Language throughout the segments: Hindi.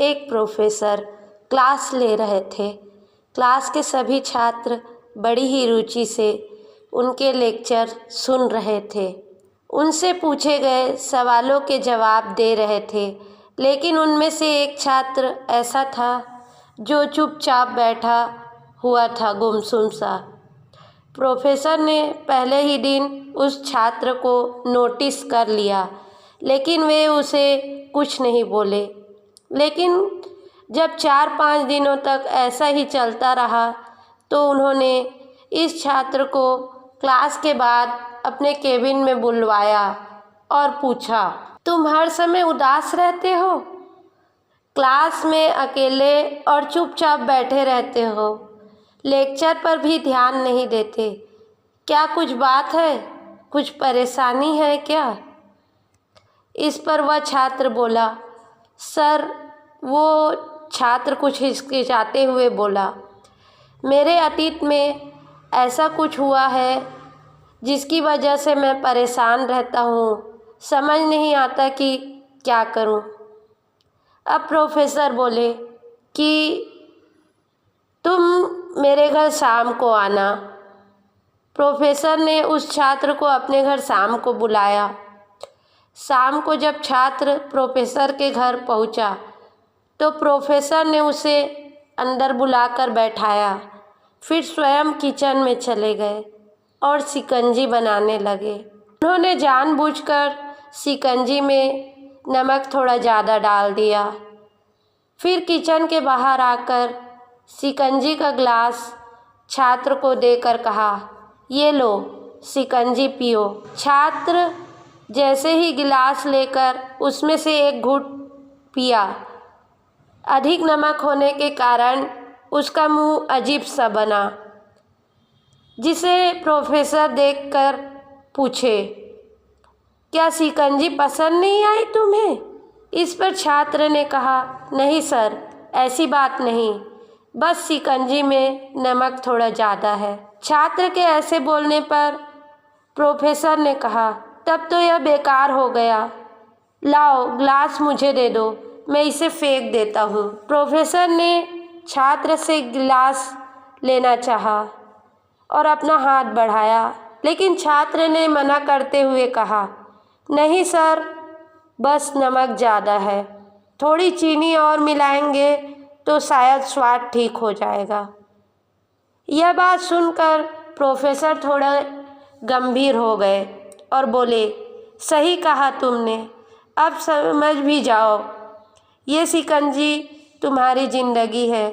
एक प्रोफेसर क्लास ले रहे थे। क्लास के सभी छात्र बड़ी ही रुचि से उनके लेक्चर सुन रहे थे। उनसे पूछे गए सवालों के जवाब दे रहे थे, लेकिन उनमें से एक छात्र ऐसा था जो चुपचाप बैठा हुआ था, गुमसुम सा। प्रोफेसर ने पहले ही दिन उस छात्र को नोटिस कर लिया, लेकिन वे उसे कुछ नहीं बोले। लेकिन जब 4-5 दिनों तक ऐसा ही चलता रहा तो उन्होंने इस छात्र को क्लास के बाद अपने केबिन में बुलवाया और पूछा, तुम हर समय उदास रहते हो, क्लास में अकेले और चुपचाप बैठे रहते हो, लेक्चर पर भी ध्यान नहीं देते, क्या कुछ बात है, कुछ परेशानी है क्या? इस पर वह छात्र बोला, सर, वो छात्र कुछ हिचकिचाते हुए बोला, मेरे अतीत में ऐसा कुछ हुआ है जिसकी वजह से मैं परेशान रहता हूँ, समझ नहीं आता कि क्या करूँ। अब प्रोफेसर बोले कि तुम मेरे घर शाम को आना। प्रोफेसर ने उस छात्र को अपने घर शाम को बुलाया। शाम को जब छात्र प्रोफेसर के घर पहुंचा तो प्रोफेसर ने उसे अंदर बुलाकर बैठाया, फिर स्वयं किचन में चले गए और शिकंजी बनाने लगे। उन्होंने जानबूझकर शिकंजी में नमक थोड़ा ज़्यादा डाल दिया। फिर किचन के बाहर आकर शिकंजी का ग्लास छात्र को देकर कहा, ये लो शिकंजी पियो। छात्र जैसे ही गिलास लेकर उसमें से एक घूंट पिया, अधिक नमक होने के कारण उसका मुंह अजीब सा बना, जिसे प्रोफेसर देखकर पूछे, क्या शिकंजी पसंद नहीं आई तुम्हें? इस पर छात्र ने कहा, नहीं सर, ऐसी बात नहीं, बस शिकंजी में नमक थोड़ा ज़्यादा है। छात्र के ऐसे बोलने पर प्रोफेसर ने कहा, तब तो यह बेकार हो गया, लाओ ग्लास मुझे दे दो, मैं इसे फेंक देता हूँ। प्रोफेसर ने छात्र से गिलास लेना चाहा और अपना हाथ बढ़ाया, लेकिन छात्र ने मना करते हुए कहा, नहीं सर, बस नमक ज़्यादा है, थोड़ी चीनी और मिलाएंगे तो शायद स्वाद ठीक हो जाएगा। यह बात सुनकर प्रोफेसर थोड़ा गंभीर हो गए और बोले, सही कहा तुमने, अब समझ भी जाओ, ये शिकंजी तुम्हारी ज़िंदगी है,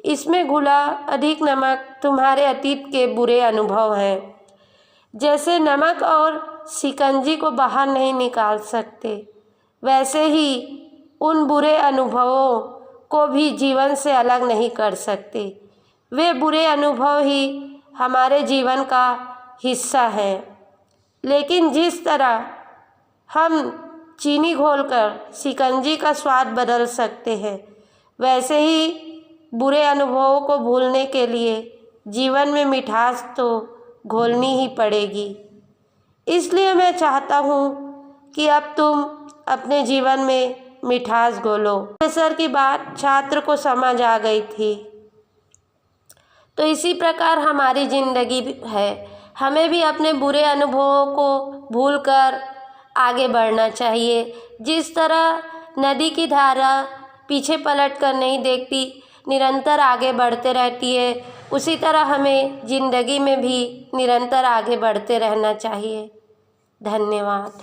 इसमें घुला अधिक नमक तुम्हारे अतीत के बुरे अनुभव हैं। जैसे नमक और शिकंजी को बाहर नहीं निकाल सकते, वैसे ही उन बुरे अनुभवों को भी जीवन से अलग नहीं कर सकते। वे बुरे अनुभव ही हमारे जीवन का हिस्सा हैं। लेकिन जिस तरह हम चीनी घोलकर शिकंजी का स्वाद बदल सकते हैं, वैसे ही बुरे अनुभवों को भूलने के लिए जीवन में मिठास तो घोलनी ही पड़ेगी। इसलिए मैं चाहता हूँ कि अब तुम अपने जीवन में मिठास घोलो। प्रोफेसर की बात छात्र को समझ आ गई थी। तो इसी प्रकार हमारी ज़िंदगी है, हमें भी अपने बुरे अनुभवों को भूलकर आगे बढ़ना चाहिए। जिस तरह नदी की धारा पीछे पलट कर नहीं देखती, निरंतर आगे बढ़ते रहती है, उसी तरह हमें ज़िंदगी में भी निरंतर आगे बढ़ते रहना चाहिए। धन्यवाद।